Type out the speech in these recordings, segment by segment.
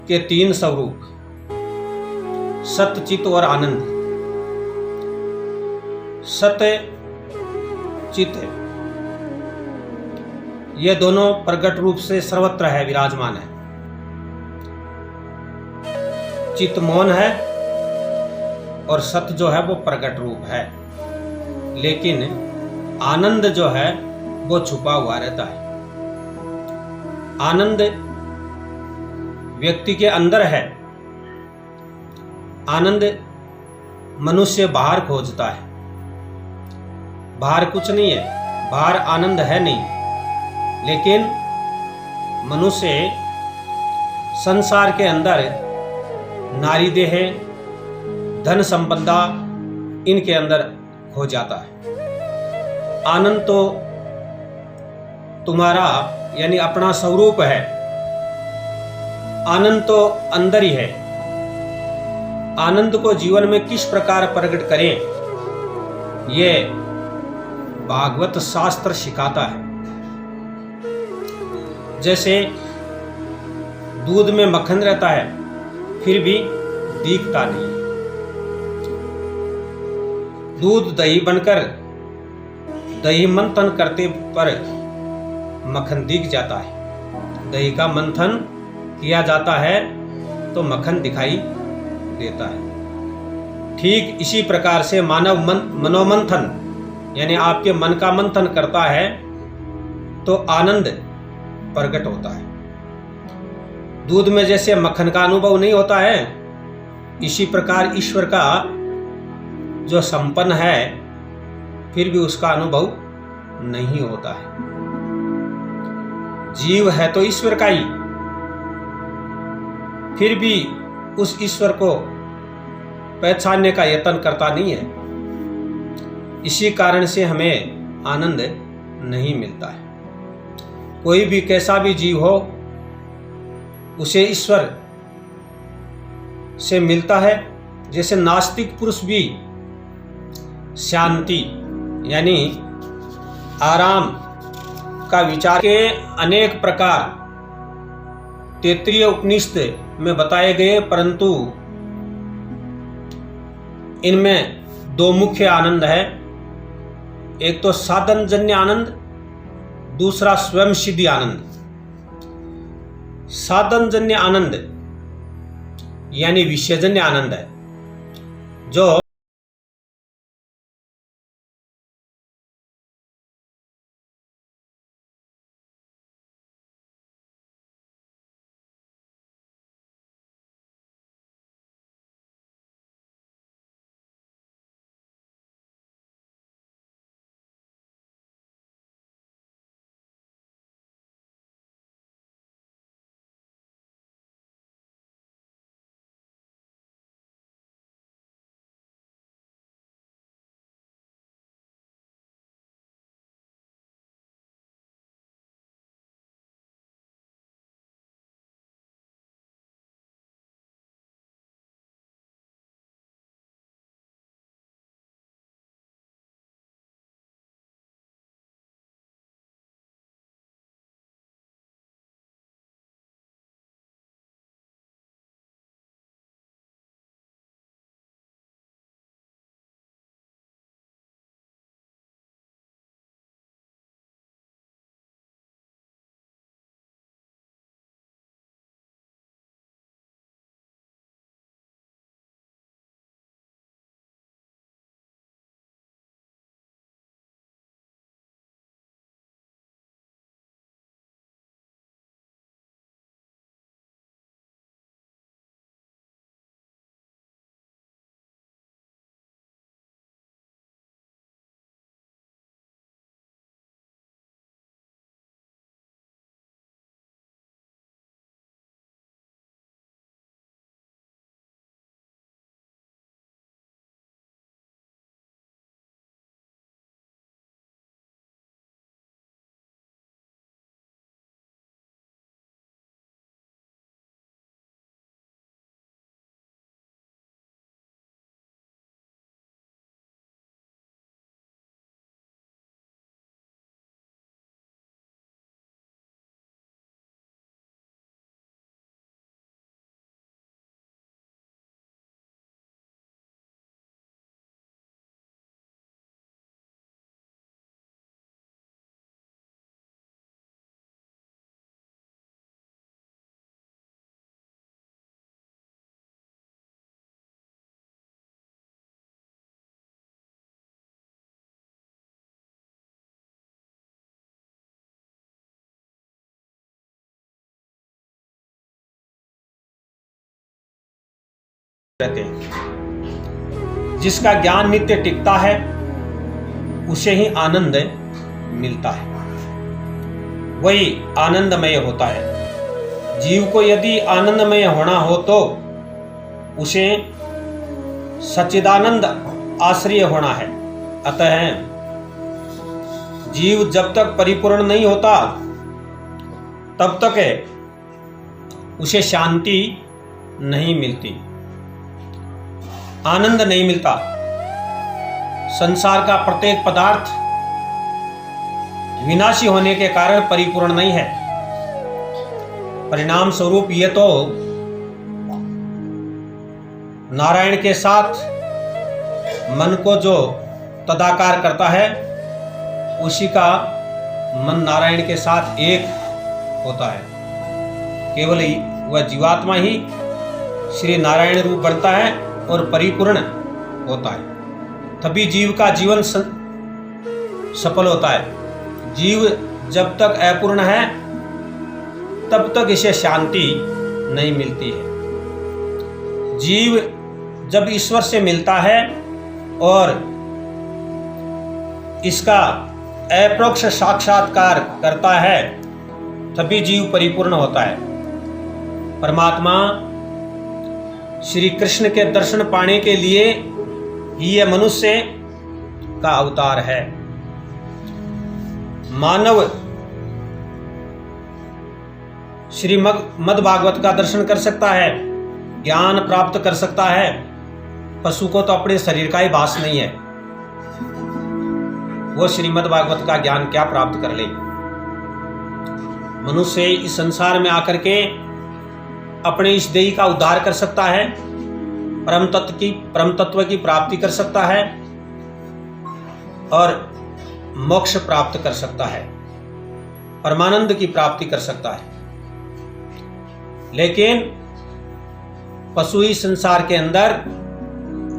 के तीन स्वरूप सत्य, चित्त और आनंद। सत्य, चित्त, ये दोनों प्रकट रूप से सर्वत्र है, विराजमान है। चित्त मौन है और सत्य जो है वो प्रकट रूप है, लेकिन आनंद जो है वो छुपा हुआ रहता है। आनंद व्यक्ति के अंदर है। आनंद मनुष्य बाहर खोजता है। बाहर कुछ नहीं है, बाहर आनंद है नहीं, लेकिन मनुष्य संसार के अंदर नारी देह, धन संपदा, इनके अंदर खो जाता है। आनंद तो तुम्हारा यानी अपना स्वरूप है। आनंद तो अंदर ही है। आनंद को जीवन में किस प्रकार प्रकट करें, ये भागवत शास्त्र सिखाता है। जैसे दूध में मक्खन रहता है, फिर भी दिखता नहीं। दूध दही बनकर दही मंथन करते पर मक्खन दिख जाता है। दही का मंथन किया जाता है तो मक्खन दिखाई देता है। ठीक इसी प्रकार से मानव मनोमंथन यानी आपके मन का मंथन करता है तो आनंद प्रकट होता है। दूध में जैसे मक्खन का अनुभव नहीं होता है, इसी प्रकार ईश्वर का जो संपन्न है फिर भी उसका अनुभव नहीं होता है। जीव है तो ईश्वर का ही, फिर भी उस ईश्वर को पहचानने का यत्न करता नहीं है। इसी कारण से हमें आनंद नहीं मिलता है। कोई भी कैसा भी जीव हो, उसे ईश्वर से मिलता है। जैसे नास्तिक पुरुष भी शांति यानी आराम का विचार के अनेक प्रकार 33 उपनिषद में बताए गए, परंतु इनमें दो मुख्य आनंद है। एक तो साधनजन्य आनंद, दूसरा स्वयं सिद्धि आनंद। साधनजन्य आनंद यानी विषयजन्य आनंद है, जो रहते हैं। जिसका ज्ञान नित्य टिकता है उसे ही आनंद मिलता है, वही आनंदमय होता है। जीव को यदि आनंदमय होना हो तो उसे सच्चिदानंद आश्रय होना है। अतः जीव जब तक परिपूर्ण नहीं होता तब तक उसे शांति नहीं मिलती, आनंद नहीं मिलता। संसार का प्रत्येक पदार्थ विनाशी होने के कारण परिपूर्ण नहीं है। परिणाम स्वरूप ये तो नारायण के साथ मन को जो तदाकार करता है उसी का मन नारायण के साथ एक होता है। केवल वह जीवात्मा ही श्री नारायण रूप बनता है और परिपूर्ण होता है, तभी जीव का जीवन सफल होता है। जीव जब तक अपूर्ण है तब तक इसे शांति नहीं मिलती है। जीव जब ईश्वर से मिलता है और इसका अप्रोक्ष साक्षात्कार करता है तभी जीव परिपूर्ण होता है। परमात्मा श्री कृष्ण के दर्शन पाने के लिए ही यह मनुष्य का अवतार है। मानव श्री मद् भागवत का दर्शन कर सकता है, ज्ञान प्राप्त कर सकता है। पशु को तो अपने शरीर का ही भास नहीं है, वो श्रीमद् भागवत का ज्ञान क्या प्राप्त कर ले। मनुष्य इस संसार में आकर के अपने इस देह का उद्धार कर सकता है, परम तत्व की प्राप्ति कर सकता है और मोक्ष प्राप्त कर सकता है, परमानंद की प्राप्ति कर सकता है। लेकिन पशु ही संसार के अंदर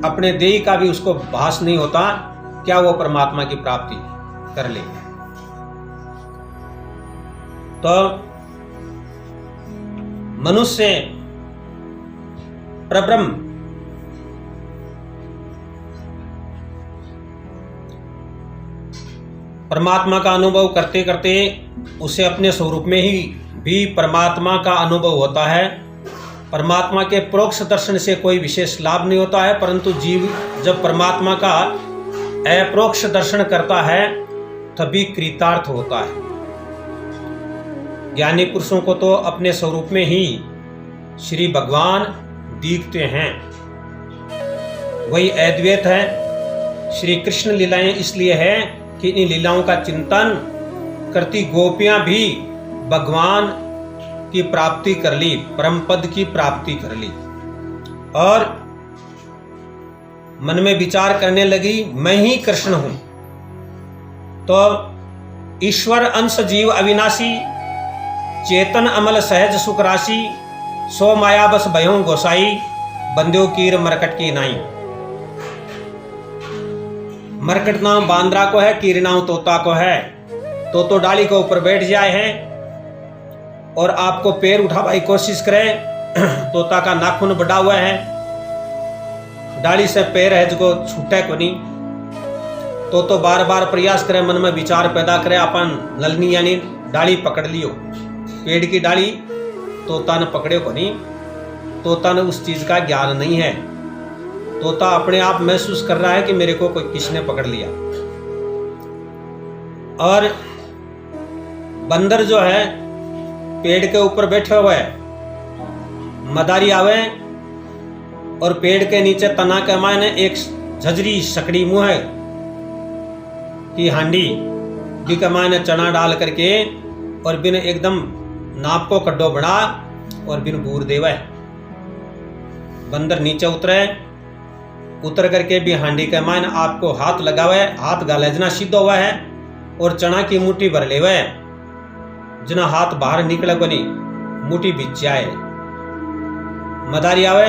अपने देह का भी उसको भास नहीं होता, क्या वो परमात्मा की प्राप्ति कर ले। तो मनुष्य परब्रह्म परमात्मा का अनुभव करते करते उसे अपने स्वरूप में ही भी परमात्मा का अनुभव होता है। परमात्मा के परोक्ष दर्शन से कोई विशेष लाभ नहीं होता है, परंतु जीव जब परमात्मा का अपरोक्ष दर्शन करता है तभी कृतार्थ होता है। ज्ञानी पुरुषों को तो अपने स्वरूप में ही श्री भगवान दिखते हैं, वही अद्वैत है। श्री कृष्ण लीलाएं इसलिए है कि इन लीलाओं का चिंतन करती गोपियां भी भगवान की प्राप्ति कर ली, परम पद की प्राप्ति कर ली और मन में विचार करने लगी मैं ही कृष्ण हूं। तो ईश्वर अंश जीव अविनाशी, चेतन अमल सहज सुख राशि, सो माया बस भयों गोसाई, बंद्यो कीर मरकट की नाई। मरकट नाम बांद्रा को है, कीर नाम तोता को है। तो डाली के ऊपर बैठ जाए है और आपको पैर उठाने की कोशिश करे, तोता का नाखून बढ़ा हुआ है, डाली से पैर है जो छूटे को नहीं। तो बार बार प्रयास करे, मन में विचार पैदा करे, अपन नलनी यानी डाली पकड़ लियो, पेड़ की डाली तोता ने पकड़े को नहीं। तोता ने उस चीज का ज्ञान नहीं है। तोता अपने आप महसूस कर रहा है कि मेरे को कोई किसने पकड़ लिया। और बंदर जो है पेड़ के ऊपर बैठे हुए है, मदारी आवे और पेड़ के नीचे तना के मायने एक झजरी सकड़ी मुंह है कि हांडी भी के मायने चना डाल करके और बिन एकदम नाप को कड्डो बना और बिन बूर देवे। बंदर नीचे उतर करके भी हांडी के मायने आपको हाथ लगावे, हाथ गालेजना सीधा हुआ है और चना की मुट्ठी भर लेवे, जना हाथ बाहर निकले को नहीं, मुट्ठी बीच जाए। मदारी आवे